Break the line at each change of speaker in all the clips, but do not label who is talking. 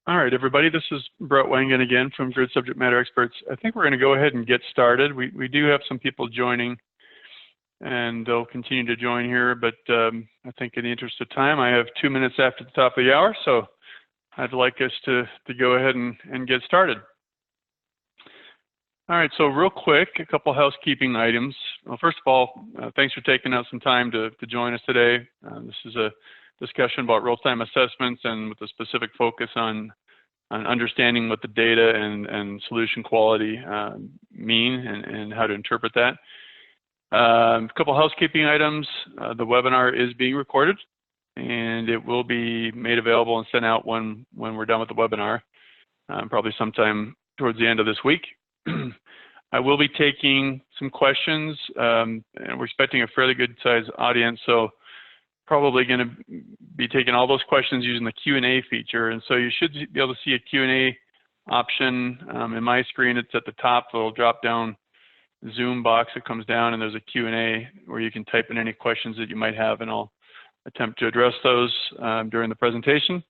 All right, everybody, this is Brett Wangen again from Grid Subject Matter Experts. I think we're going to go ahead and get started. We do have some people joining, and they'll continue to join here, but I think in the interest of time, I have 2 minutes after the top of the hour, so I'd like us to go ahead and get started. All right, so real quick, a couple housekeeping items. Well, first of all, thanks for taking out some time to join us today. This is a discussion about real-time assessments and with a specific focus on understanding what the data and solution quality mean and how to interpret that. A couple housekeeping items. The webinar is being recorded, and it will be made available and sent out when we're done with the webinar, probably sometime towards the end of this week. I will be taking some questions, and we're expecting a fairly good sized audience, so probably going to be taking all those questions using the Q&A feature. And so you should be able to see a Q&A option in my screen. It's at the top, the little drop down Zoom box that comes down, and there's a Q&A where you can type in any questions that you might have, and I'll attempt to address those during the presentation.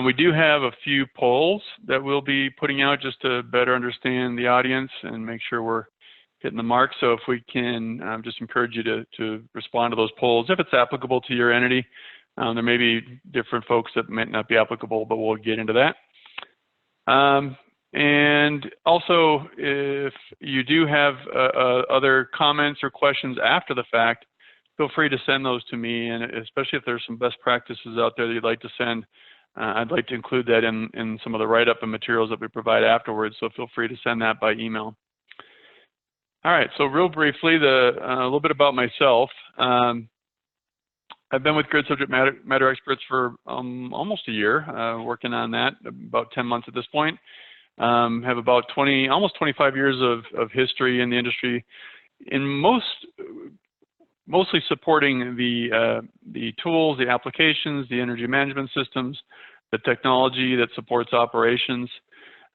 We do have a few polls that we'll be putting out just to better understand the audience and make sure we're hitting the mark. So if we can just encourage you to respond to those polls if it's applicable to your entity. There may be different folks that might not be applicable, but we'll get into that. And also, if you do have other comments or questions after the fact, feel free to send those to me, and especially if there's some best practices out there that you'd like to send, I'd like to include that in some of the write-up and materials that we provide afterwards, so feel free to send that by email. All right, so real briefly, a little bit about myself. I've been with Grid Subject Matter Experts for almost a year, working on that, about 10 months at this point. Have about almost 25 years of history in the industry, in mostly supporting the tools, the applications, the energy management systems, the technology that supports operations.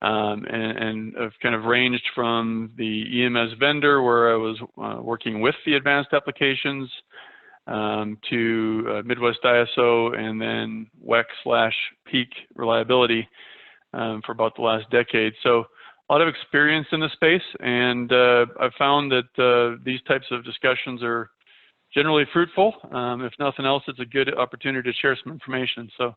And I've kind of ranged from the EMS vendor, where I was working with the advanced applications, to Midwest ISO, and then WEC/peak reliability for about the last decade. So a lot of experience in the space, and I've found that these types of discussions are generally fruitful. If nothing else, it's a good opportunity to share some information. So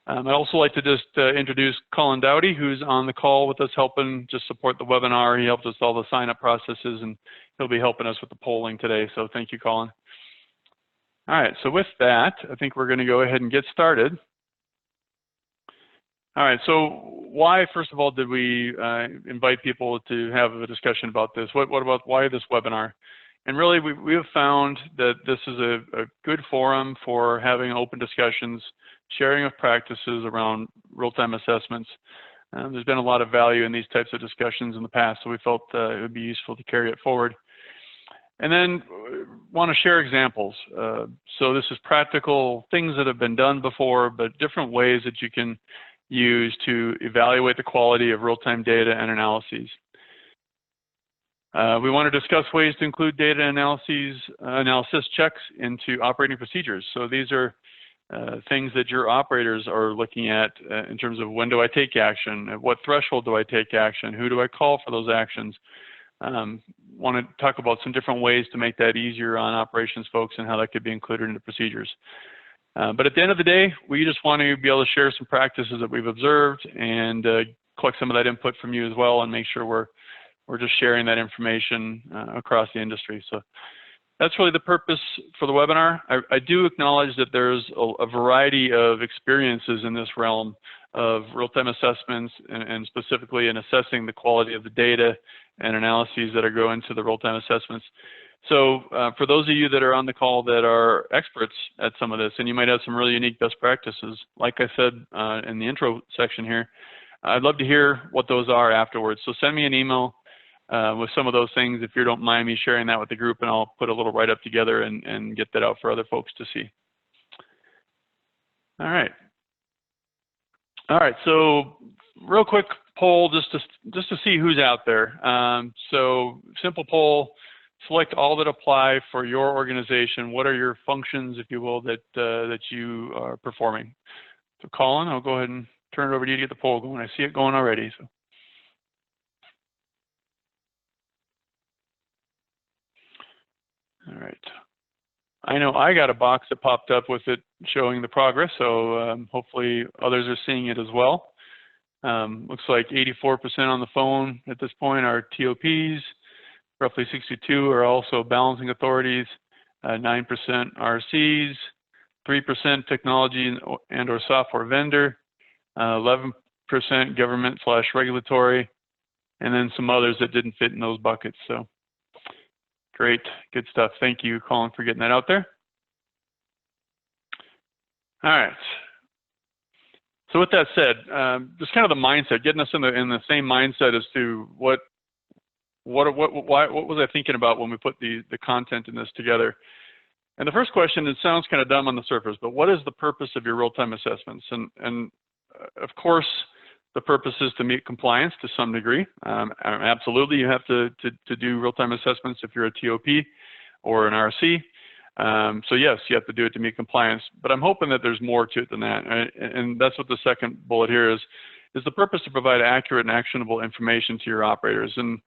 I'd also like to just introduce Colin Dowdy, who's on the call with us helping just support the webinar. He helped us all the sign-up processes, and he'll be helping us with the polling today. So thank you, Colin. All right, so with that, I think we're going to go ahead and get started. All right, so why, first of all, did we invite people to have a discussion about this? Why this webinar? And really, we have found that this is a good forum for having open discussions, sharing of practices around real-time assessments. There's been a lot of value in these types of discussions in the past, so we felt it would be useful to carry it forward. And then want to share examples. So this is practical things that have been done before, but different ways that you can use to evaluate the quality of real-time data and analyses. We want to discuss ways to include data analysis checks into operating procedures. So these are things that your operators are looking at in terms of when do I take action, at what threshold do I take action, who do I call for those actions. Want to talk about some different ways to make that easier on operations folks and how that could be included into procedures. But at the end of the day, we just want to be able to share some practices that we've observed and collect some of that input from you as well, and make sure we're just sharing that information across the industry. So that's really the purpose for the webinar. I do acknowledge that there's a variety of experiences in this realm of real-time assessments and specifically in assessing the quality of the data and analyses that are going into the real-time assessments. So for those of you that are on the call that are experts at some of this, and you might have some really unique best practices, like I said in the intro section here, I'd love to hear what those are afterwards. So send me an email with some of those things, if you don't mind me sharing that with the group, and I'll put a little write-up together and get that out for other folks to see. All right. All right, so real quick poll just to see who's out there. So simple poll, select all that apply for your organization. What are your functions, if you will, that you are performing? So Colin, I'll go ahead and turn it over to you to get the poll going. I see it going already. So. All right. I know I got a box that popped up with it showing the progress, so hopefully others are seeing it as well. Looks like 84% on the phone at this point are TOPs, roughly 62 are also balancing authorities, 9% RCs, 3% technology and or software vendor, 11% government/regulatory, and then some others that didn't fit in those buckets. So great, good stuff. Thank you, Colin, for getting that out there. All right. So with that said, just kind of the mindset, getting us in the same mindset as to what was I thinking about when we put the content in this together. And the first question, it sounds kind of dumb on the surface, but what is the purpose of your real-time assessments? And of course, the purpose is to meet compliance to some degree. Absolutely, you have to do real-time assessments if you're a TOP or an RC. So yes, you have to do it to meet compliance, but I'm hoping that there's more to it than that. And that's what the second bullet here is the purpose to provide accurate and actionable information to your operators. And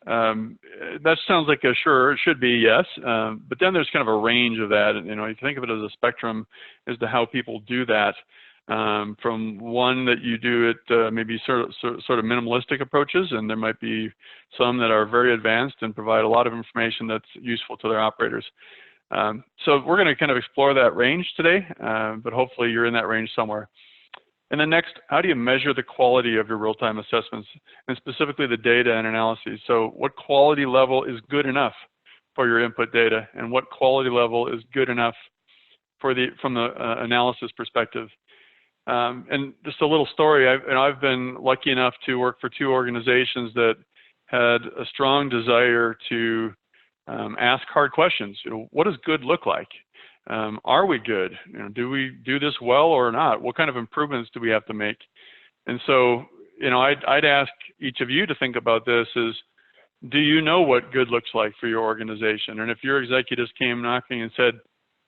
that sounds like a sure, it should be yes, but then there's kind of a range of that. And, you know, you think of it as a spectrum as to how people do that. From one that you do it maybe sort of minimalistic approaches, and there might be some that are very advanced and provide a lot of information that's useful to their operators. So we're going to kind of explore that range today, but hopefully you're in that range somewhere. And then next, how do you measure the quality of your real-time assessments, and specifically the data and analyses? So what quality level is good enough for your input data, and what quality level is good enough for from the analysis perspective? And just a little story, I've been lucky enough to work for 2 organizations that had a strong desire to ask hard questions. You know, what does good look like? Are we good? You know, do we do this well or not? What kind of improvements do we have to make? And so, you know, I'd ask each of you to think about this is, do you know what good looks like for your organization? And if your executives came knocking and said,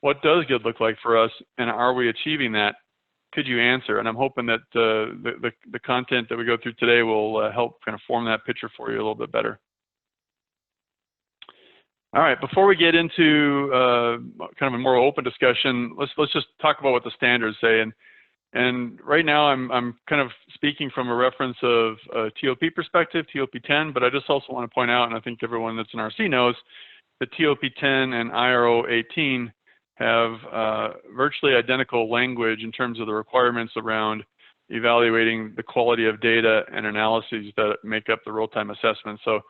what does good look like for us, and are we achieving that? Could you answer? And I'm hoping that the content that we go through today will help kind of form that picture for you a little bit better. All right, before we get into kind of a more open discussion, let's just talk about what the standards say. And right now I'm kind of speaking from a reference of a TOP perspective, TOP 10, but I just also want to point out, and I think everyone that's in RC knows, that TOP 10 and IRO 18 have virtually identical language in terms of the requirements around evaluating the quality of data and analyses that make up the real-time assessment. So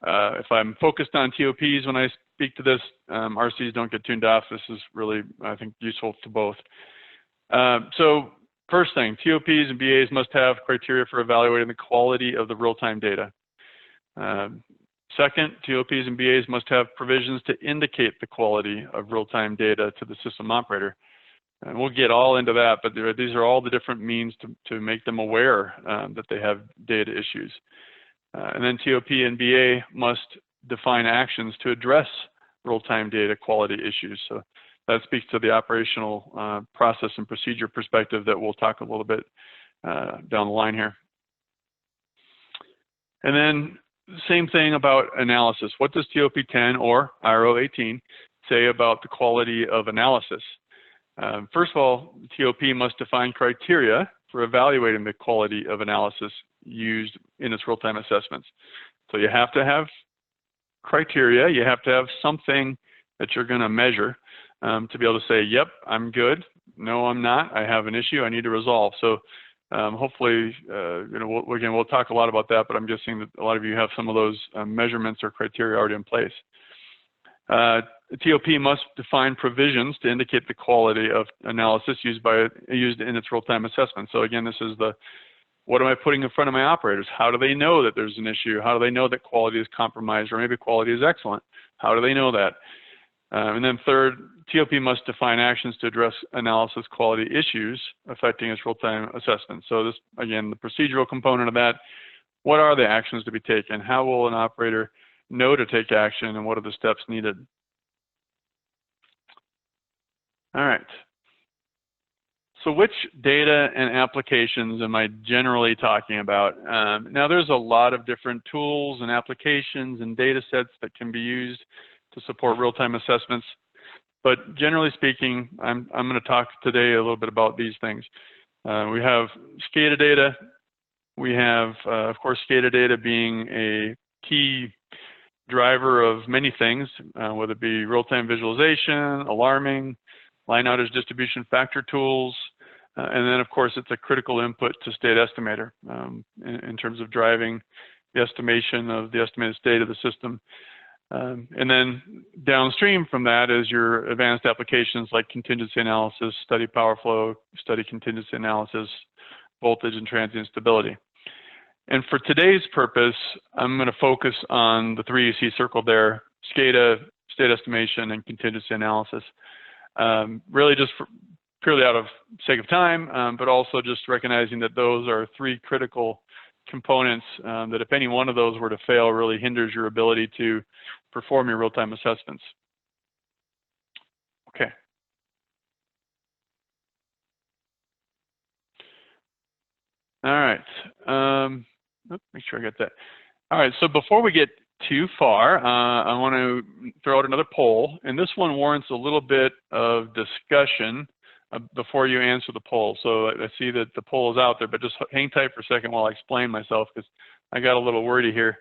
if I'm focused on TOPs when I speak to this, RCs don't get tuned off. This is really, I think, useful to both. So first thing, TOPs and BAs must have criteria for evaluating the quality of the real-time data. Second, TOPs and BAs must have provisions to indicate the quality of real-time data to the system operator. And we'll get all into that, but these are all the different means to make them aware that they have data issues. And then TOP and BA must define actions to address real-time data quality issues. So that speaks to the operational process and procedure perspective that we'll talk a little bit down the line here. And then same thing about analysis. What does TOP 10 or IRO 18 say about the quality of analysis? First of all, TOP must define criteria for evaluating the quality of analysis used in its real-time assessments. So you have to have criteria, you have to have something that you're going to measure to be able to say, yep, I'm good, no, I'm not, I have an issue I need to resolve. So hopefully, you know, again, we'll talk a lot about that, but I'm guessing that a lot of you have some of those measurements or criteria already in place. TOP must define provisions to indicate the quality of analysis used in its real-time assessment. So again, this is the, what am I putting in front of my operators? How do they know that there's an issue? How do they know that quality is compromised, or maybe quality is excellent? How do they know that? And then third, TOP must define actions to address analysis quality issues affecting its real-time assessment. So this, again, the procedural component of that, what are the actions to be taken? How will an operator know to take action, and what are the steps needed? All right. So So which data and applications am I generally talking about? Now there's a lot of different tools and applications and data sets that can be used to support real-time assessments. But generally speaking, I'm going to talk today a little bit about these things. We have SCADA data. We have, of course, SCADA data being a key driver of many things, whether it be real-time visualization, alarming, line outage distribution factor tools, and then, of course, it's a critical input to state estimator in terms of driving the estimation of the estimated state of the system. And then downstream from that is your advanced applications like contingency analysis, study power flow, study contingency analysis, voltage and transient stability. And for today's purpose, I'm going to focus on the three you see circled there: SCADA, state estimation, and contingency analysis. Really just purely out of sake of time, but also just recognizing that those are three critical components that if any one of those were to fail, really hinders your ability to perform your real-time assessments. Okay. All right. Make sure I got that. All right, so before we get too far, I want to throw out another poll, and this one warrants a little bit of discussion before you answer the poll. So I see that the poll is out there, but just hang tight for a second while I explain myself, because I got a little wordy here.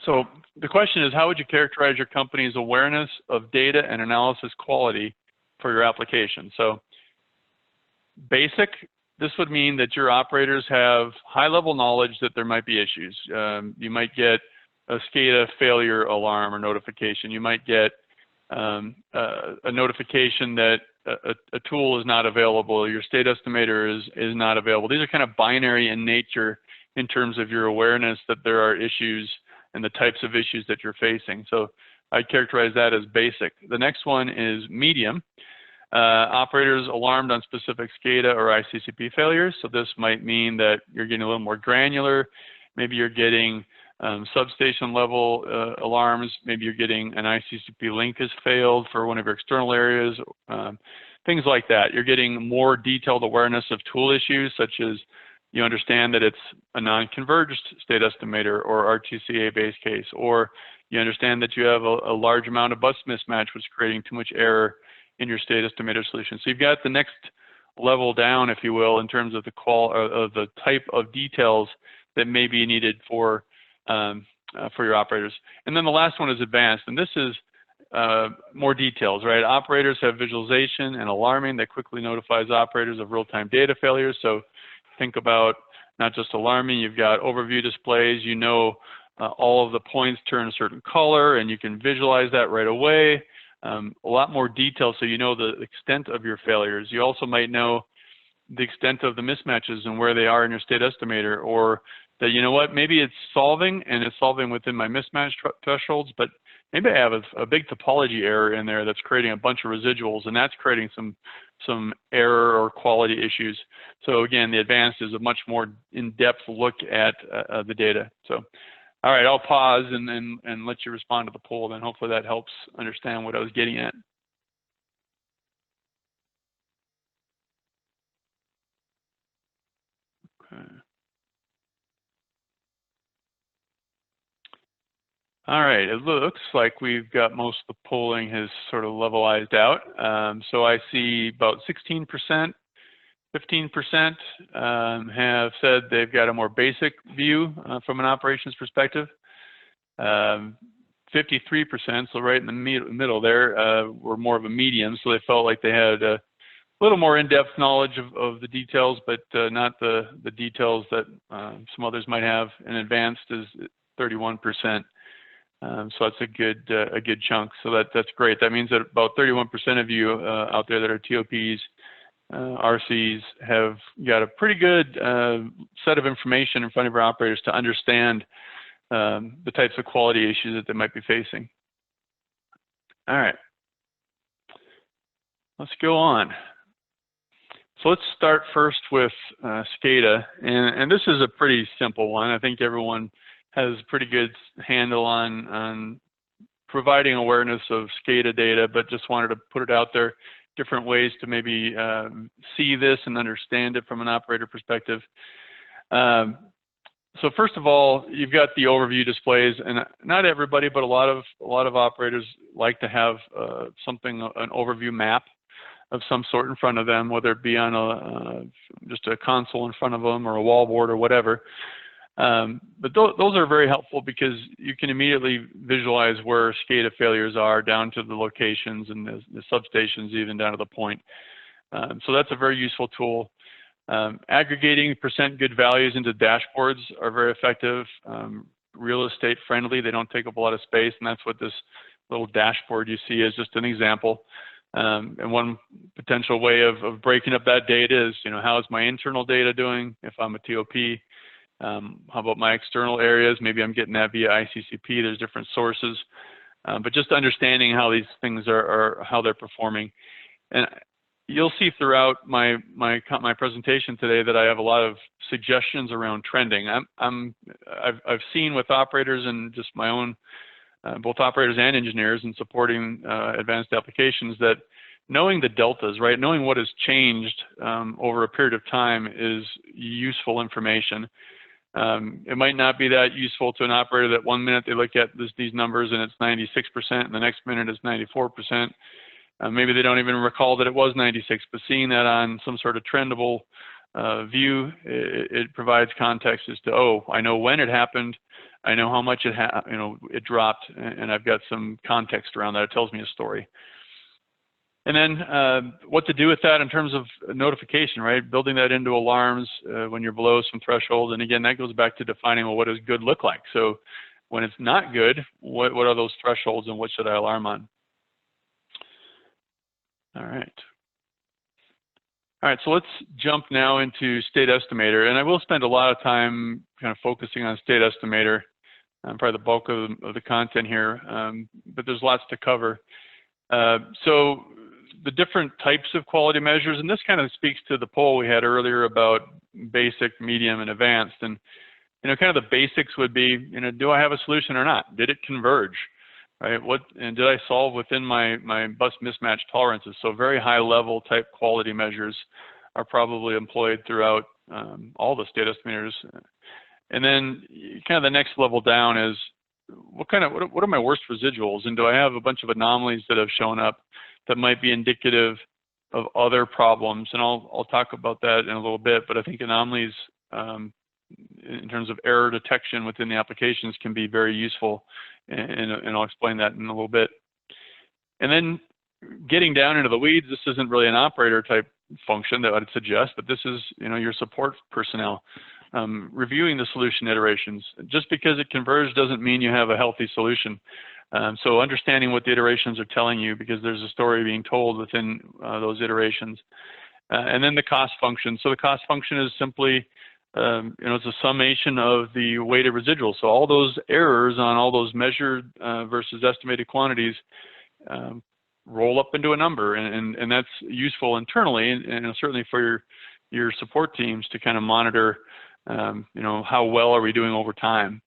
So the question is, how would you characterize your company's awareness of data and analysis quality for your application? So basic. This would mean that your operators have high-level knowledge that there might be issues. You might get a SCADA failure alarm or notification. You might get a notification that a tool is not available. Your state estimator is not available. These are kind of binary in nature in terms of your awareness that there are issues and the types of issues that you're facing. So I characterize that as basic. The next one is medium. Operators alarmed on specific SCADA or ICCP failures. So this might mean that you're getting a little more granular. Maybe you're getting substation level alarms. Maybe you're getting an ICCP link has failed for one of your external areas, things like that. You're getting more detailed awareness of tool issues, such as you understand that it's a non-converged state estimator or RTCA base case, or you understand that you have a large amount of bus mismatch, which is creating too much error in your state estimator solution. So you've got the next level down, if you will, in terms of the type of details that may be needed for your operators. And then the last one is advanced, and this is more details, right? Operators have visualization and alarming that quickly notifies operators of real-time data failures. So think about not just alarming, you've got overview displays, you know all of the points turn a certain color, and you can visualize that right away. A lot more detail so you know the extent of your failures. You also might know the extent of the mismatches and where they are in your state estimator, or that, you know what, maybe it's solving and it's solving within my mismatch thresholds, but maybe I have a big topology error in there that's creating a bunch of residuals, and that's creating some error or quality issues. So again, the advanced is a much more in-depth look at the data. So all right, I'll pause and let you respond to the poll, then hopefully that helps understand what I was getting at. Okay. All right, it looks like we've got most of the polling has sort of levelized out. So I see about 16%, 15% have said they've got a more basic view from an operations perspective. 53%, so right in the middle there, were more of a medium, so they felt like they had a little more in-depth knowledge of the details, but not the details that some others might have. And advanced is 31%. So that's a good chunk. So that's great. That means that about 31% of you out there that are TOPs, RCs, have got a pretty good set of information in front of your operators to understand the types of quality issues that they might be facing. All right, let's go on. So let's start first with SCADA, and this is a pretty simple one. I think everyone has a pretty good handle on providing awareness of SCADA data, but just wanted to put it out there. different ways to maybe see this and understand it from an operator perspective. So first of all, you've got the overview displays, and not everybody, but a lot of operators like to have an overview map of some sort in front of them, whether it be on just a console in front of them or a wallboard or whatever. But those are very helpful because you can immediately visualize where SCADA failures are down to the locations and the substations, even down to the point. So that's a very useful tool. Aggregating percent good values into dashboards are very effective, real estate friendly. They don't take up a lot of space, and that's what this little dashboard you see is just an example. And one potential way of breaking up that data is, how is my internal data doing if I'm a TOP? How about my external areas? Maybe I'm getting that via ICCP. There's different sources, but just understanding how these things are how they're performing. And you'll see throughout my presentation today that I have a lot of suggestions around trending. I've seen with operators and just my own, both operators and engineers in supporting advanced applications, that knowing the deltas, right, knowing what has changed over a period of time is useful information. It might not be that useful to an operator that one minute they look at these numbers and it's 96%, and the next minute it's 94%. Maybe they don't even recall that it was 96, but seeing that on some sort of trendable view, it provides context as to, oh, I know when it happened, I know how much it dropped, and I've got some context around that. It tells me a story. And then what to do with that in terms of notification, right? Building that into alarms when you're below some threshold. And again, that goes back to defining, well, what does good look like? So when it's not good, what are those thresholds and what should I alarm on? All right. All right, so let's jump now into State Estimator. And I will spend a lot of time kind of focusing on State Estimator, probably the bulk of the content here, but there's lots to cover. So the different types of quality measures, and this kind of speaks to the poll we had earlier about basic, medium, and advanced. And kind of the basics would be, do I have a solution or not? Did it converge? Right? And did I solve within my bus mismatch tolerances? So very high level type quality measures are probably employed throughout all the state estimators. And then kind of the next level down is what are my worst residuals? And do I have a bunch of anomalies that have shown up that might be indicative of other problems? And I'll talk about that in a little bit, but I think anomalies in terms of error detection within the applications can be very useful, and I'll explain that in a little bit. And then getting down into the weeds, this isn't really an operator type function that I'd suggest, but this is your support personnel. Reviewing the solution iterations. Just because it converged doesn't mean you have a healthy solution. So understanding what the iterations are telling you, because there's a story being told within those iterations. And then the cost function. So the cost function is simply it's a summation of the weighted residuals. So all those errors on all those measured versus estimated quantities roll up into a number, and that's useful internally, and certainly for your support teams to kind of monitor, how well are we doing over time.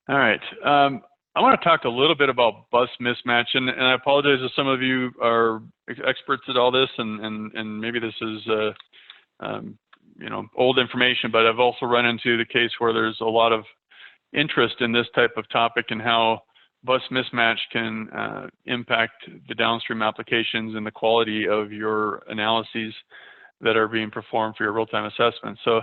All right. I want to talk a little bit about bus mismatch, and I apologize if some of you are experts at all this, and maybe this is old information, but I've also run into the case where there's a lot of interest in this type of topic and how bus mismatch can impact the downstream applications and the quality of your analyses that are being performed for your real-time assessment. So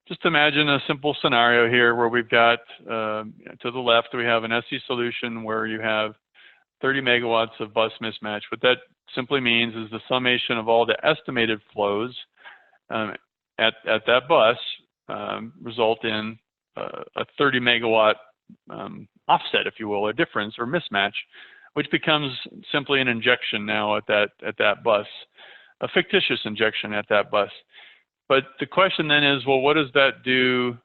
just imagine a simple scenario here where we've got, to the left, we have an SE solution where you have 30 megawatts of bus mismatch. What that simply means is the summation of all the estimated flows at that bus result in a 30 megawatt offset, if you will, or difference or mismatch, which becomes simply an injection now at that bus, a fictitious injection at that bus. But the question then is, well, what does that do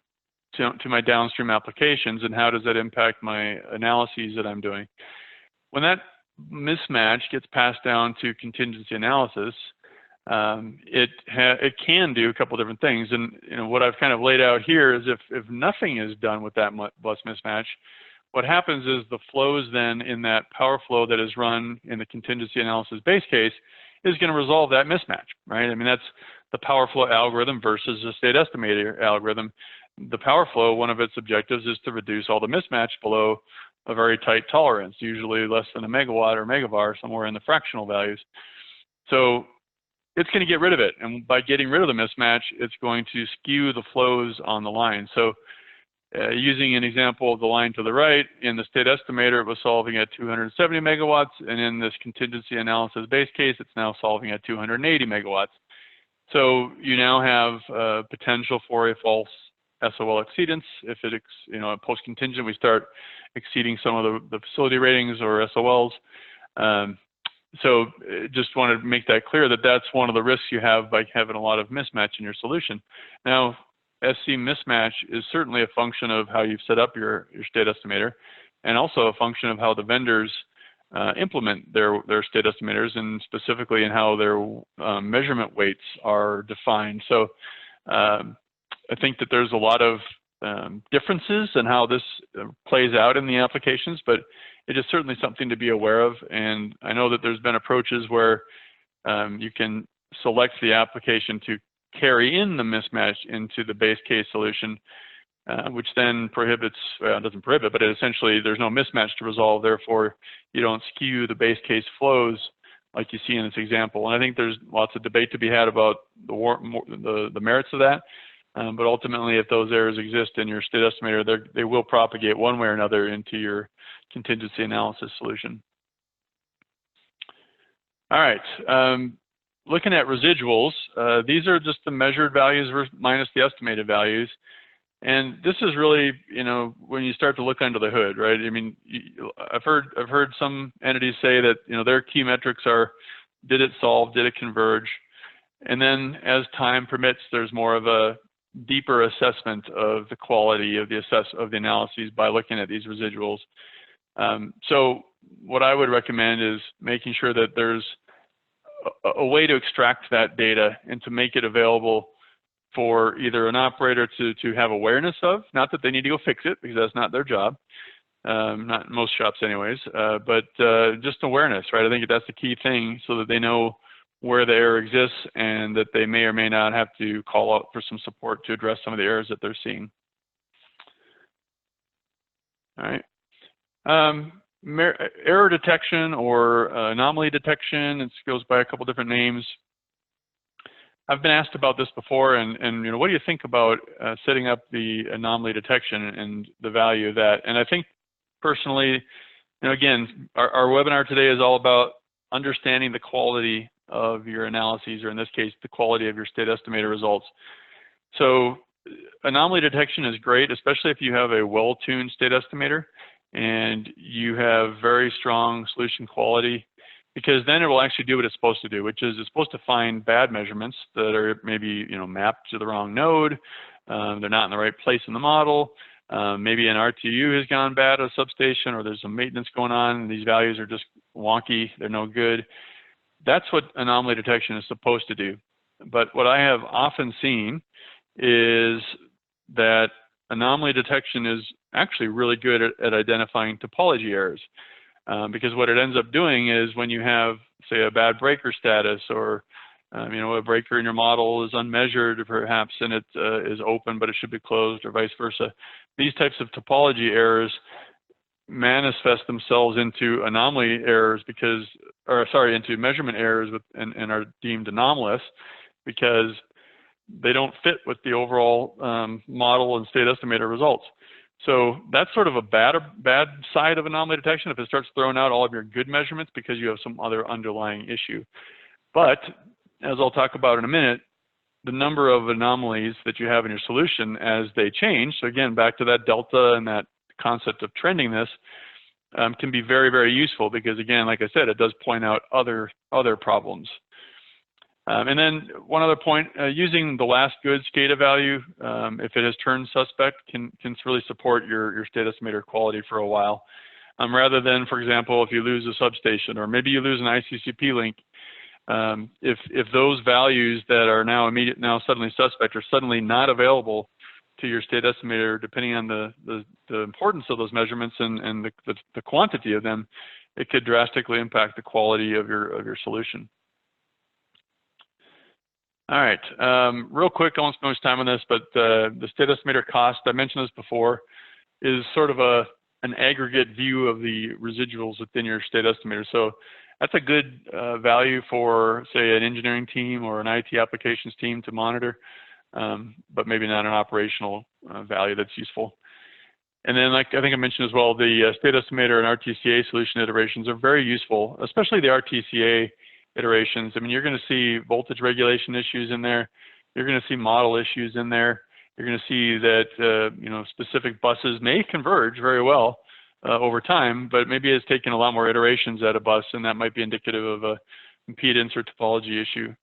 to my downstream applications, and how does that impact my analyses that I'm doing? When that mismatch gets passed down to contingency analysis, it can do a couple different things. And what I've kind of laid out here is if nothing is done with that bus mismatch, what happens is the flows then in that power flow that is run in the contingency analysis base case is going to resolve that mismatch, right? I mean, that's the power flow algorithm versus the state estimator algorithm. The power flow, one of its objectives is to reduce all the mismatch below a very tight tolerance, usually less than a megawatt or megavar, somewhere in the fractional values. So it's going to get rid of it. And by getting rid of the mismatch, it's going to skew the flows on the line. So using an example of the line to the right, in the state estimator, it was solving at 270 megawatts. And in this contingency analysis base case, it's now solving at 280 megawatts. So you now have potential for a false SOL exceedance. If it, post-contingent, we start exceeding some of the facility ratings or SOLs. So just wanted to make that clear that that's one of the risks you have by having a lot of mismatch in your solution. Now, SE mismatch is certainly a function of how you've set up your state estimator, and also a function of how the vendors implement their state estimators, and specifically in how their measurement weights are defined. So I think that there's a lot of differences in how this plays out in the applications, but it is certainly something to be aware of. And I know that there's been approaches where you can select the application to carry in the mismatch into the base case solution, which then prohibits, well, it doesn't prohibit, but it essentially there's no mismatch to resolve. Therefore, you don't skew the base case flows like you see in this example. And I think there's lots of debate to be had about the merits of that. But ultimately, if those errors exist in your state estimator, they will propagate one way or another into your contingency analysis solution. All right, looking at residuals, these are just the measured values minus the estimated values. And this is really, when you start to look under the hood, right? I mean, I've heard some entities say that, their key metrics are, did it solve, did it converge? And then as time permits, there's more of a deeper assessment of the quality of the analyses by looking at these residuals. So what I would recommend is making sure that there's a way to extract that data and to make it available for either an operator to have awareness of, not that they need to go fix it, because that's not their job, not in most shops anyways, but just awareness, right? I think that's the key thing, so that they know where the error exists and that they may or may not have to call out for some support to address some of the errors that they're seeing. All right. Error detection or anomaly detection, it goes by a couple different names. I've been asked about this before, and what do you think about setting up the anomaly detection and the value of that? And I think personally, again, our webinar today is all about understanding the quality of your analyses, or in this case, the quality of your state estimator results. So anomaly detection is great, especially if you have a well-tuned state estimator and you have very strong solution quality, because then it will actually do what it's supposed to do, which is it's supposed to find bad measurements that are maybe mapped to the wrong node, they're not in the right place in the model, maybe an RTU has gone bad at a substation, or there's some maintenance going on and these values are just wonky, they're no good. That's what anomaly detection is supposed to do. But what I have often seen is that anomaly detection is actually really good at identifying topology errors. Because what it ends up doing is when you have, say, a bad breaker status, or a breaker in your model is unmeasured perhaps, and it is open but it should be closed, or vice versa, these types of topology errors manifest themselves into anomaly errors into measurement errors and are deemed anomalous because they don't fit with the overall model and state estimator results. So that's sort of a bad side of anomaly detection, if it starts throwing out all of your good measurements because you have some other underlying issue. But as I'll talk about in a minute, the number of anomalies that you have in your solution as they change, so again, back to that delta and that concept of trending this, can be very, very useful, because again, like I said, it does point out other problems. And then one other point, using the last good SCADA value, if it has turned suspect, can really support your state estimator quality for a while. Rather than, for example, if you lose a substation, or maybe you lose an ICCP link, if those values that are now suddenly suspect are suddenly not available to your state estimator, depending on the importance of those measurements and the quantity of them, it could drastically impact the quality of your solution. All right, real quick, I won't spend much time on this, but the state estimator cost, I mentioned this before, is sort of an aggregate view of the residuals within your state estimator. So that's a good value for, say, an engineering team or an IT applications team to monitor, but maybe not an operational value that's useful. And then, like I think I mentioned as well, the state estimator and RTCA solution iterations are very useful, especially the RTCA iterations. I mean, you're going to see voltage regulation issues in there. You're going to see model issues in there. You're going to see that you know, specific buses may converge very well over time, but maybe it's taken a lot more iterations at a bus, and that might be indicative of a impedance or topology issue.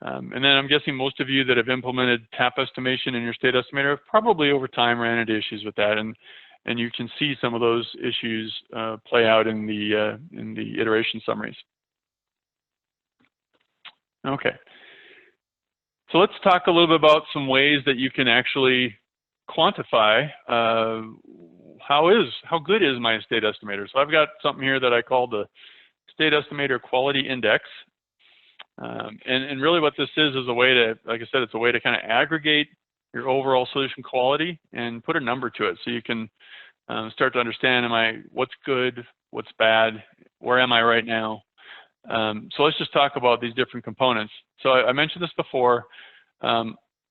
And then I'm guessing most of you that have implemented tap estimation in your state estimator have probably over time ran into issues with that, and you can see some of those issues play out in the iteration summaries. Okay, so let's talk a little bit about some ways that you can actually quantify how good is my state estimator. So I've got something here that I call the State Estimator Quality Index. And really what this is a way to, like I said, it's a way to kind of aggregate your overall solution quality and put a number to it. So you can start to understand, what's good, what's bad, where am I right now? So let's just talk about these different components. So I mentioned this before,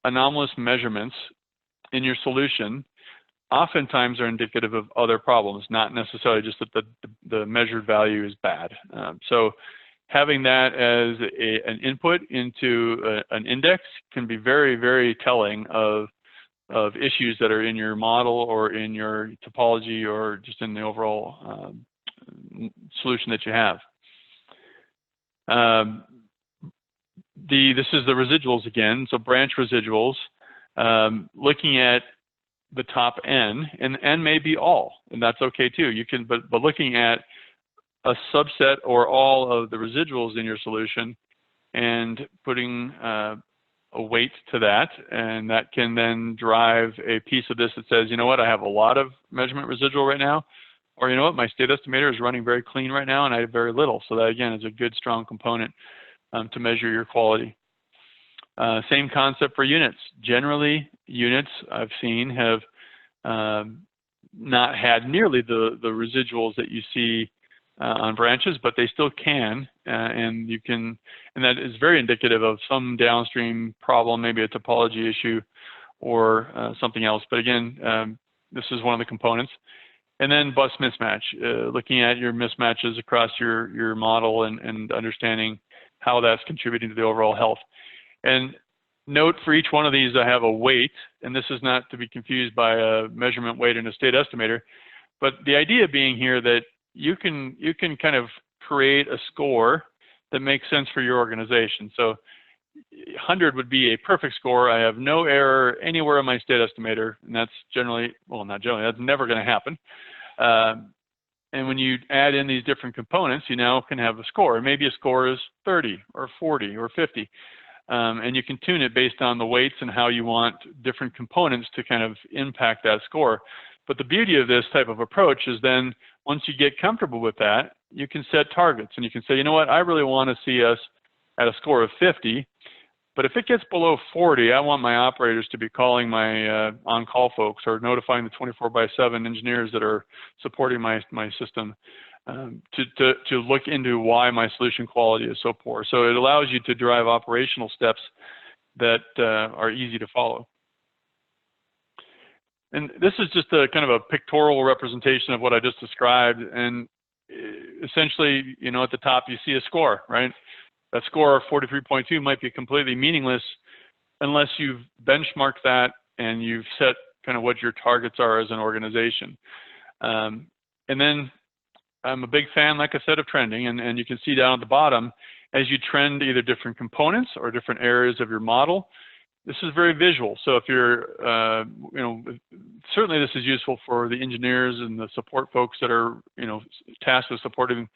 anomalous measurements in your solution oftentimes are indicative of other problems, not necessarily just that the measured value is bad. So having that as an input into an index can be very, very telling of issues that are in your model or in your topology or just in the overall solution that you have. This is the residuals again, so branch residuals, looking at the top N, and N may be all, and that's okay too. You can, but looking at a subset or all of the residuals in your solution and putting a weight to that, and that can then drive a piece of this that says, you know what, I have a lot of measurement residual right now, or you know what, my state estimator is running very clean right now and I have very little. So that again is a good strong component to measure your quality. Same concept for units. Generally, units I've seen have not had nearly the residuals that you see on branches, but they still can, and that is very indicative of some downstream problem, maybe a topology issue or something else. But again, this is one of the components. And then bus mismatch, looking at your mismatches across your model and understanding how that's contributing to the overall health. And note for each one of these, I have a weight, and this is not to be confused by a measurement weight in a state estimator, but the idea being here that you can kind of create a score that makes sense for your organization. So 100 would be a perfect score. I have no error anywhere in my state estimator, and that's generally, well, not generally, that's never going to happen. And when you add in these different components, you now can have a score. And maybe a score is 30 or 40 or 50. And you can tune it based on the weights and how you want different components to kind of impact that score. But the beauty of this type of approach is then once you get comfortable with that, you can set targets and you can say, you know what, I really want to see us at a score of 50. But if it gets below 40, I want my operators to be calling my on-call folks or notifying the 24/7 engineers that are supporting my system to look into why my solution quality is so poor. So it allows you to drive operational steps that are easy to follow. And this is just a kind of a pictorial representation of what I just described. And essentially, you know, at the top you see a score, right? That score of 43.2 might be completely meaningless unless you've benchmarked that and you've set kind of what your targets are as an organization. And then I'm a big fan, like I said, of trending, and you can see down at the bottom, as you trend either different components or different areas of your model, this is very visual. So if you're, you know, certainly this is useful for the engineers and the support folks that are, you know, tasked with supporting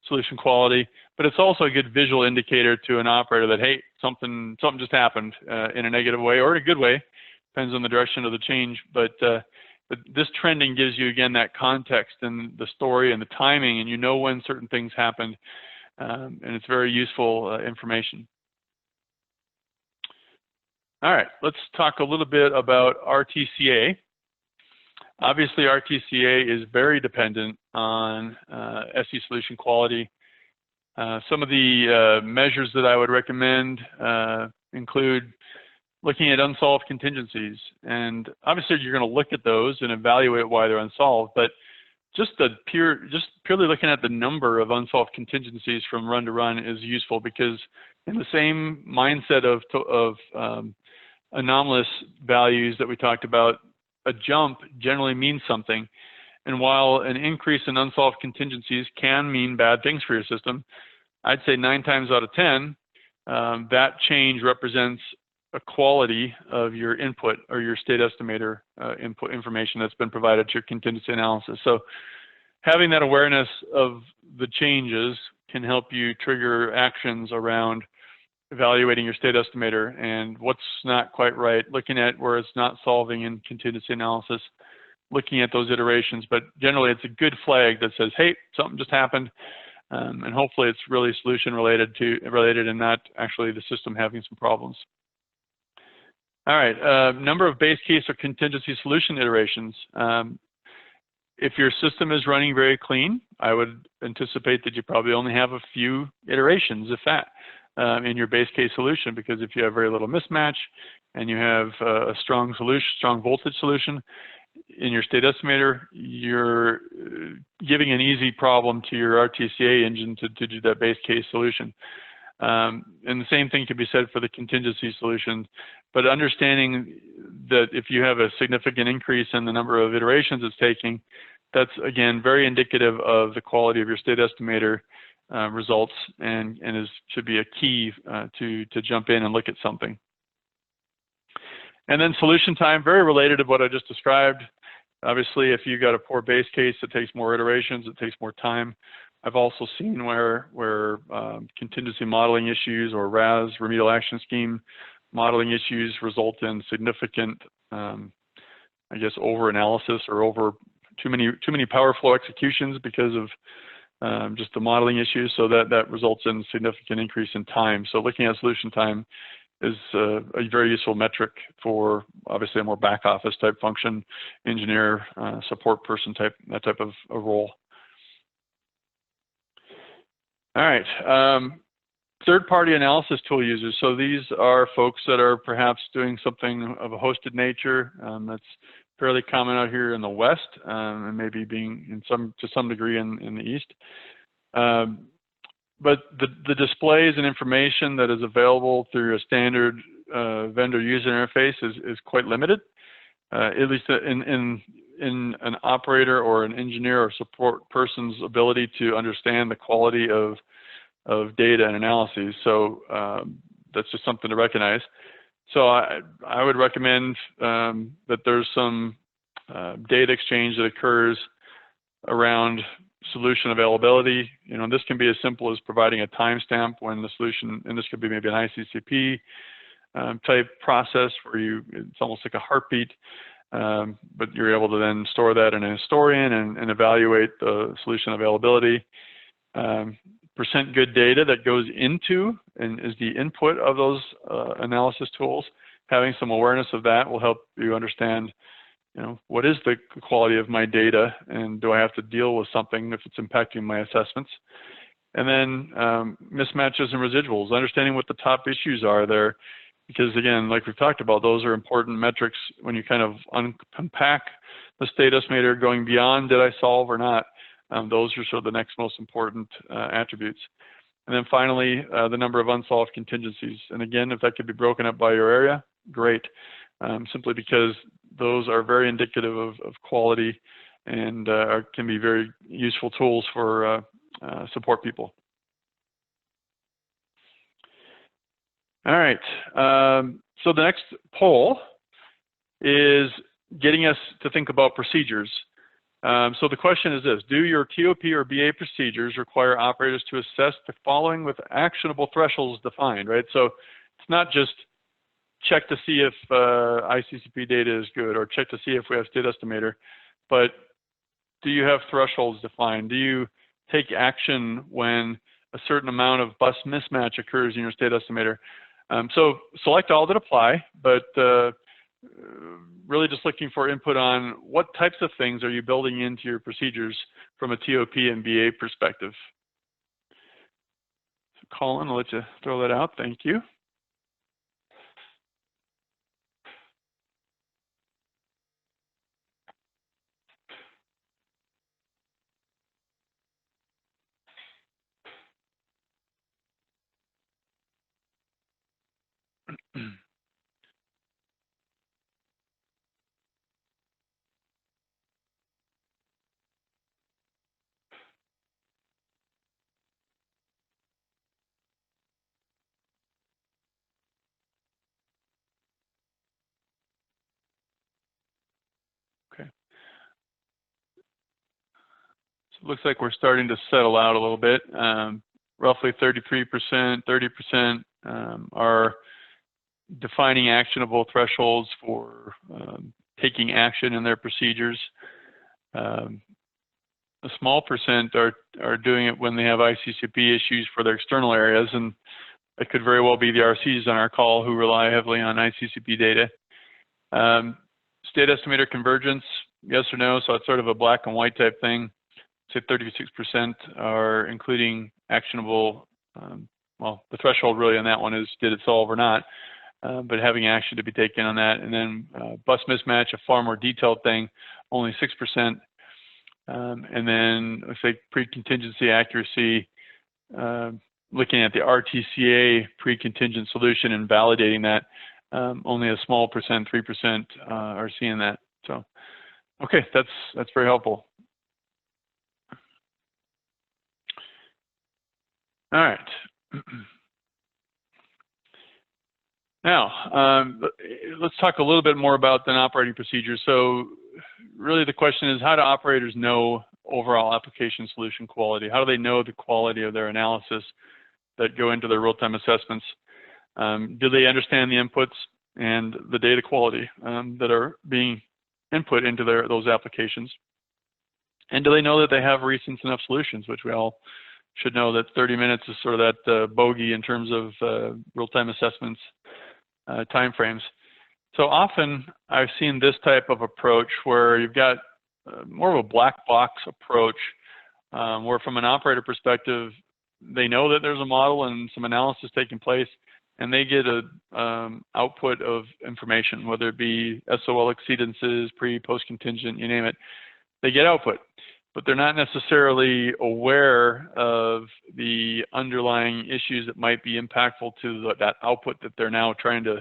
solution quality, but it's also a good visual indicator to an operator that, hey, something just happened in a negative way or in a good way, depends on the direction of the change, but this trending gives you, again, that context and the story and the timing, and you know when certain things happened, and it's very useful information. All right, let's talk a little bit about RTCA. Obviously, RTCA is very dependent on SE solution quality. Some of the measures that I would recommend include looking at unsolved contingencies. And obviously, you're going to look at those and evaluate why they're unsolved. But just purely looking at the number of unsolved contingencies from run to run is useful, because in the same mindset of anomalous values that we talked about, a jump generally means something. And while an increase in unsolved contingencies can mean bad things for your system, I'd say 9 times out of 10, that change represents a quality of your input or your state estimator input information that's been provided to your contingency analysis. So having that awareness of the changes can help you trigger actions around evaluating your state estimator and what's not quite right, looking at where it's not solving in contingency analysis, looking at those iterations. But generally, it's a good flag that says, hey, something just happened. And hopefully it's really solution related and not actually the system having some problems. All right, number of base case or contingency solution iterations. If your system is running very clean, I would anticipate that you probably only have a few iterations, if that, in your base case solution, because if you have very little mismatch and you have a strong solution, strong voltage solution in your state estimator, you're giving an easy problem to your RTCA engine to do that base case solution. And the same thing can be said for the contingency solution, but understanding that if you have a significant increase in the number of iterations it's taking, that's, again, very indicative of the quality of your state estimator results, and should be a key to jump in and look at something. And then solution time, very related to what I just described. Obviously, if you've got a poor base case, it takes more iterations, it takes more time. I've also seen where contingency modeling issues or RAS, remedial action scheme modeling issues, result in significant, I guess, over-analysis or over too many power flow executions because of just the modeling issues. So that results in significant increase in time. So looking at solution time is a very useful metric for, obviously, a more back office type function, engineer, support person type, that type of a role. All right, third-party analysis tool users. So these are folks that are perhaps doing something of a hosted nature that's fairly common out here in the West, and maybe being to some degree in the East. But the displays and information that is available through a standard vendor user interface is quite limited, at least in an operator or an engineer or support person's ability to understand the quality of data and analyses. So that's just something to recognize. So I would recommend that there's some data exchange that occurs around solution availability. You know, this can be as simple as providing a timestamp when the solution, and this could be maybe an ICCP type process where it's almost like a heartbeat, but you're able to then store that in a historian and evaluate the solution availability. Percent good data that goes into and is the input of those analysis tools. Having some awareness of that will help you understand, you know, what is the quality of my data, and do I have to deal with something if it's impacting my assessments? And then mismatches and residuals, understanding what the top issues are there, because again, like we've talked about, those are important metrics when you kind of unpack the state estimator, going beyond did I solve or not. Those are sort of the next most important attributes. And then finally, the number of unsolved contingencies. And again, if that could be broken up by your area, great. Simply because those are very indicative of quality and can be very useful tools for support people. All right, so the next poll is getting us to think about procedures. So the question is this: do your TOP or BA procedures require operators to assess the following with actionable thresholds defined, right? So it's not just check to see if ICCP data is good, or check to see if we have state estimator, but do you have thresholds defined? Do you take action when a certain amount of bus mismatch occurs in your state estimator? So select all that apply, but really just looking for input on what types of things are you building into your procedures from a TOP and BA perspective. So Colin, I'll let you throw that out. Thank you. Okay. So it looks like we're starting to settle out a little bit. Roughly 33%, 30% are defining actionable thresholds for taking action in their procedures. A small percent are doing it when they have ICCP issues for their external areas, and it could very well be the RCs on our call who rely heavily on ICCP data. State estimator convergence, yes or no, so it's sort of a black and white type thing. Say 36% are including actionable, well, the threshold really on that one is did it solve or not, but having action to be taken on that. And then bus mismatch, a far more detailed thing, only 6%. And then let's say pre-contingency accuracy, looking at the RTCA pre-contingent solution and validating that, only a small percent, 3% are seeing that. So, okay, that's very helpful. All right. Now, let's talk a little bit more about an operating procedure. So really the question is, how do operators know overall application solution quality? How do they know the quality of their analysis that go into their real-time assessments? Do they understand the inputs and the data quality that are being input into those applications? And do they know that they have recent enough solutions, which we all should know that 30 minutes is sort of that bogey in terms of real-time assessments timeframes. So often I've seen this type of approach where you've got more of a black box approach where from an operator perspective, they know that there's a model and some analysis taking place, and they get a output of information, whether it be SOL exceedances, post contingent, you name it, they get output. But they're not necessarily aware of the underlying issues that might be impactful to that output that they're now trying to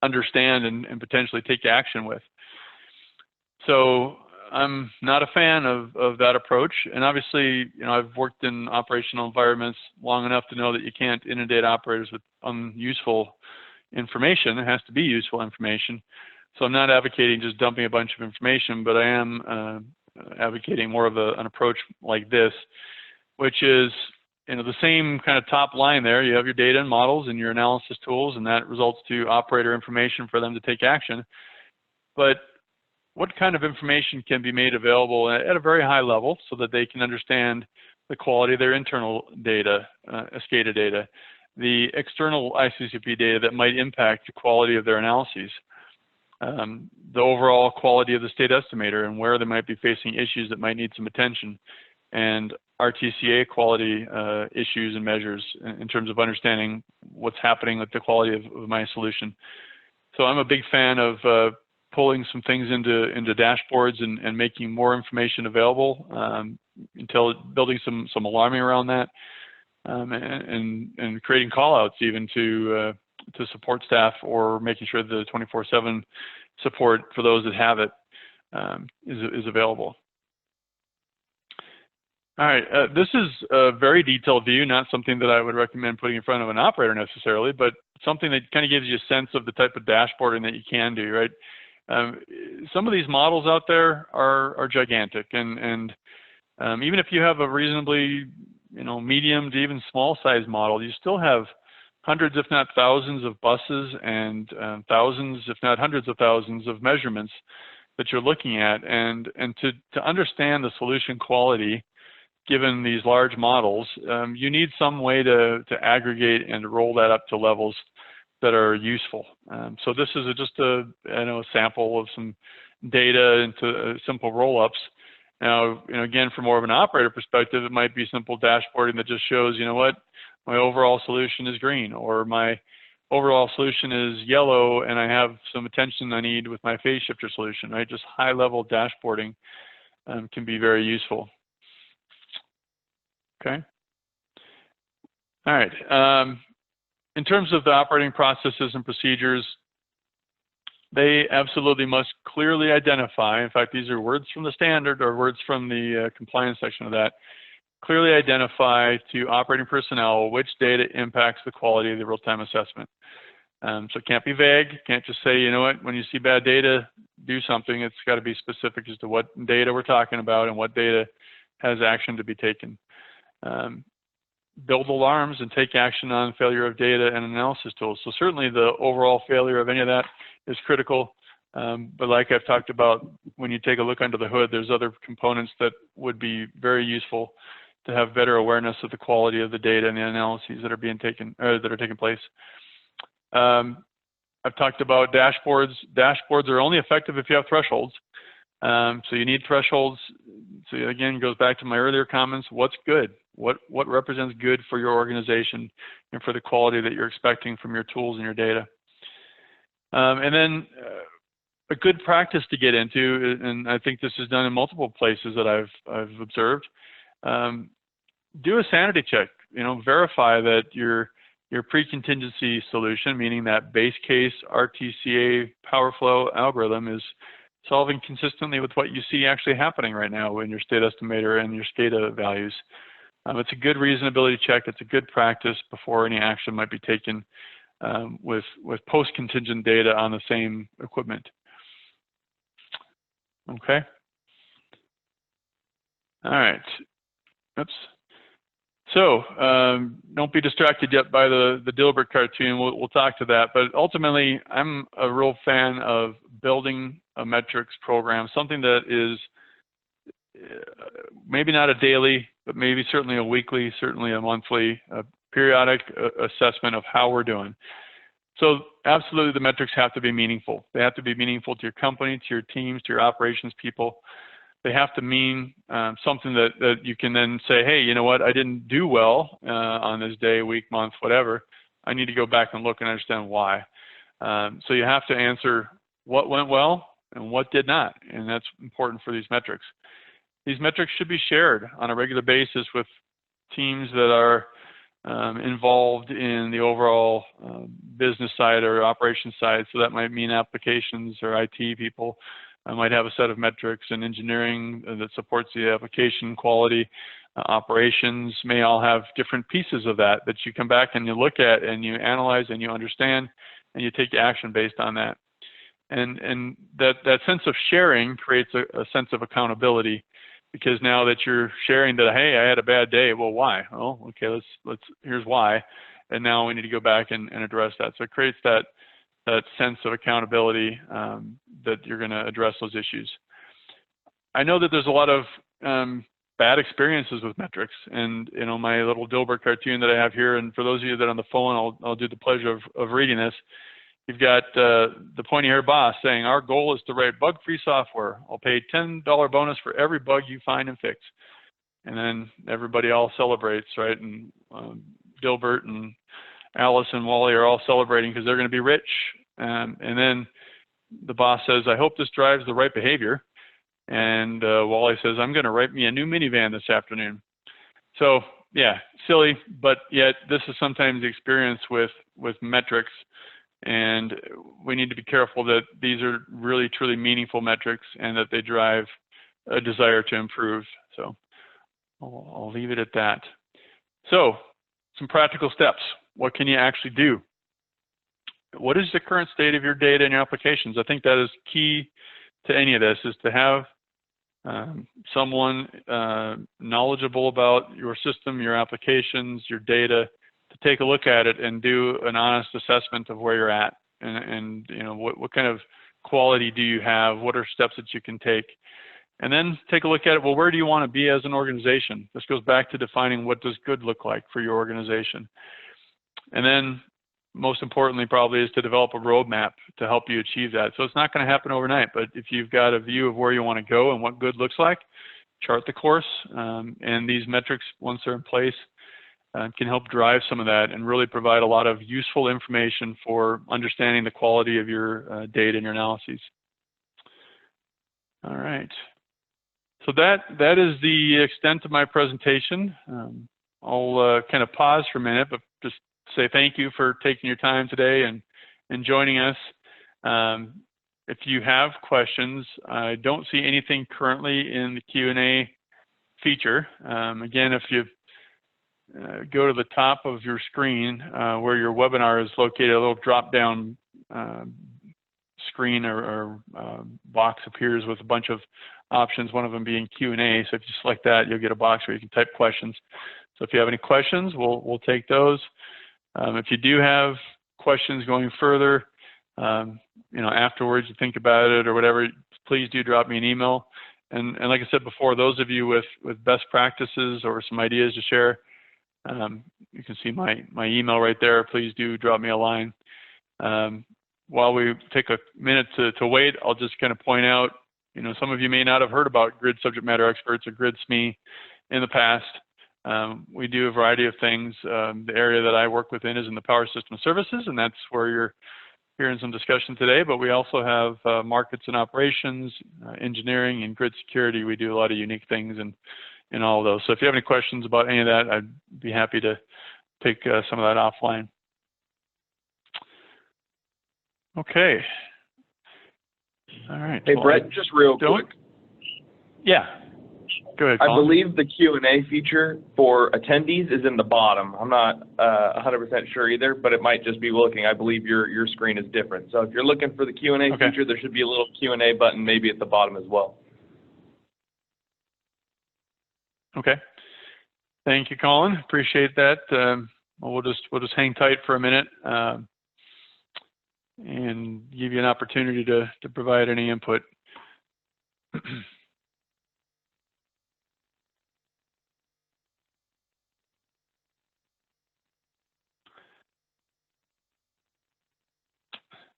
understand and potentially take action with. So I'm not a fan of that approach. And obviously, you know, I've worked in operational environments long enough to know that you can't inundate operators with unuseful information. It has to be useful information. So I'm not advocating just dumping a bunch of information, but I am advocating more of an approach like this, which is, you know, the same kind of top line there. You have your data and models and your analysis tools, and that results to operator information for them to take action. But what kind of information can be made available at a very high level so that they can understand the quality of their internal data, SCADA data, the external ICCP data that might impact the quality of their analyses, the overall quality of the state estimator and where they might be facing issues that might need some attention, and RTCA quality issues and measures in terms of understanding what's happening with the quality of my solution. So I'm a big fan of pulling some things into dashboards and making more information available, until building some alarming around that, and creating call-outs even to support staff, or making sure the 24/7 support for those that have it is available. All right, this is a very detailed view, not something that I would recommend putting in front of an operator necessarily, but something that kind of gives you a sense of the type of dashboarding that you can do, right? Some of these models out there are gigantic, and even if you have a reasonably, you know, medium to even small size model, you still have hundreds, if not thousands, of buses and thousands, if not hundreds of thousands of measurements that you're looking at. And to understand the solution quality, given these large models, you need some way to aggregate and to roll that up to levels that are useful. So this is just a sample of some data into simple roll-ups. Now, again, from more of an operator perspective, it might be simple dashboarding that just shows, what, my overall solution is green, or my overall solution is yellow, and I have some attention I need with my phase shifter solution, right? Just high-level dashboarding can be very useful. Okay. All right. In terms of the operating processes and procedures, they absolutely must clearly identify, in fact, these are words from the standard or words from the compliance section of that, clearly identify to operating personnel which data impacts the quality of the real-time assessment. So it can't be vague. Can't just say, what, when you see bad data, do something. It's got to be specific as to what data we're talking about and what data has action to be taken. Build alarms and take action on failure of data and analysis tools. So certainly the overall failure of any of that is critical. But like I've talked about, when you take a look under the hood, there's other components that would be very useful to have better awareness of the quality of the data and the analyses that are being taken, or that are taking place. I've talked about dashboards. Dashboards are only effective if you have thresholds. So you need thresholds. So again, it goes back to my earlier comments. What's good? What represents good for your organization and for the quality that you're expecting from your tools and your data? And then a good practice to get into, and I think this is done in multiple places that I've observed, do a sanity check. Verify that your pre-contingency solution, meaning that base case RTCA power flow algorithm, is solving consistently with what you see actually happening right now in your state estimator and your SCADA values. It's a good reasonability check. It's a good practice before any action might be taken with post-contingent data on the same equipment. Okay. All right. Oops. So don't be distracted yet by the Dilbert cartoon. We'll talk to that. But ultimately, I'm a real fan of building a metrics program, something that is maybe not a daily, but maybe certainly a weekly, certainly a monthly, periodic assessment of how we're doing. So absolutely, the metrics have to be meaningful. They have to be meaningful to your company, to your teams, to your operations people. They have to mean something that you can then say, hey, you know what, I didn't do well on this day, week, month, whatever. I need to go back and look and understand why. So you have to answer what went well and what did not, and that's important for these metrics. These metrics should be shared on a regular basis with teams that are involved in the overall business side or operations side. So that might mean applications or IT people. I might have a set of metrics, and engineering that supports the application quality. Operations may all have different pieces of that you come back and you look at and you analyze and you understand and you take action based on that. And that sense of sharing creates a sense of accountability, because now that you're sharing that, hey, I had a bad day. Well, why? Oh, okay, here's why. And now we need to go back and address that. So it creates that sense of accountability that you're going to address those issues. I know that there's a lot of bad experiences with metrics, and my little Dilbert cartoon that I have here, and for those of you that are on the phone, I'll do the pleasure of reading this. You've got the pointy-haired boss saying, our goal is to write bug-free software. I'll pay $10 bonus for every bug you find and fix. And then everybody all celebrates, right? And Dilbert and Alice and Wally are all celebrating because they're going to be rich. And then the boss says, I hope this drives the right behavior. And Wally says, I'm going to write me a new minivan this afternoon. So yeah, silly, but yet this is sometimes the experience with metrics. And we need to be careful that these are really, truly meaningful metrics and that they drive a desire to improve. So I'll leave it at that. So some practical steps. What can you actually do? What is the current state of your data and your applications? I think that is key to any of this, is to have someone knowledgeable about your system, your applications, your data, take a look at it and do an honest assessment of where you're at, and you know, what kind of quality do you have, what are steps that you can take, and then take a look at it. Well, where do you want to be as an organization? This goes back to defining what does good look like for your organization. And then most importantly probably is to develop a roadmap to help you achieve that. So it's not going to happen overnight, but if you've got a view of where you want to go and what good looks like, chart the course, and these metrics, once they're in place, can help drive some of that and really provide a lot of useful information for understanding the quality of your data and your analyses. All right. So that is the extent of my presentation. I'll kind of pause for a minute, but just say thank you for taking your time today and joining us. If you have questions, I don't see anything currently in the Q&A feature. Again, if you go to the top of your screen where your webinar is located, a little drop-down screen or box appears with a bunch of options, one of them being Q&A. So if you select that, you'll get a box where you can type questions. So if you have any questions, we'll take those. If you do have questions going further, you know, afterwards you think about it or whatever, please do drop me an email. And like I said before, those of you with best practices or some ideas to share, you can see my email right there. Please do drop me a line. While we take a minute to wait, I'll just kind of point out, you know, some of you may not have heard about Grid Subject Matter Experts or GridSME in the past. We do a variety of things. The area that I work within is in the power system services, and that's where you're hearing some discussion today, but we also have markets and operations, engineering, and grid security. We do a lot of unique things in all of those. So if you have any questions about any of that, I'd be happy to take some of that offline. Okay. All right.
Hey, well, Brett, just real quick.
Yeah. Go ahead, Colin.
I believe the Q&A feature for attendees is in the bottom. I'm not 100% sure either, but it might just be looking. I believe your screen is different. So if you're looking for the Q&A feature, there should be a little Q&A button maybe at the bottom as well. Okay.
Thank you, Colin. Appreciate that. Well, we'll just hang tight for a minute and give you an opportunity to provide any input.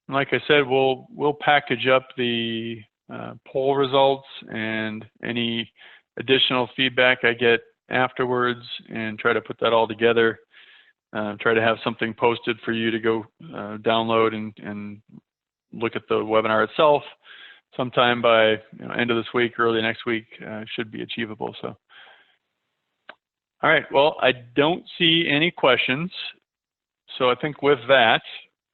Like I said, we'll package up the poll results and any additional feedback I get afterwards and try to put that all together. Try to have something posted for you to go download and look at the webinar itself. Sometime by end of this week, early next week, should be achievable. So, all right. Well, I don't see any questions. So I think with that,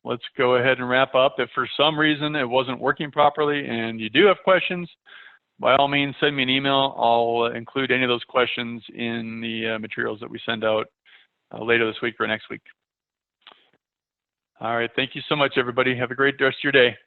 let's go ahead and wrap up. If for some reason it wasn't working properly and you do have questions, by all means, send me an email. I'll include any of those questions in the materials that we send out later this week or next week. All right. Thank you so much, everybody. Have a great rest of your day.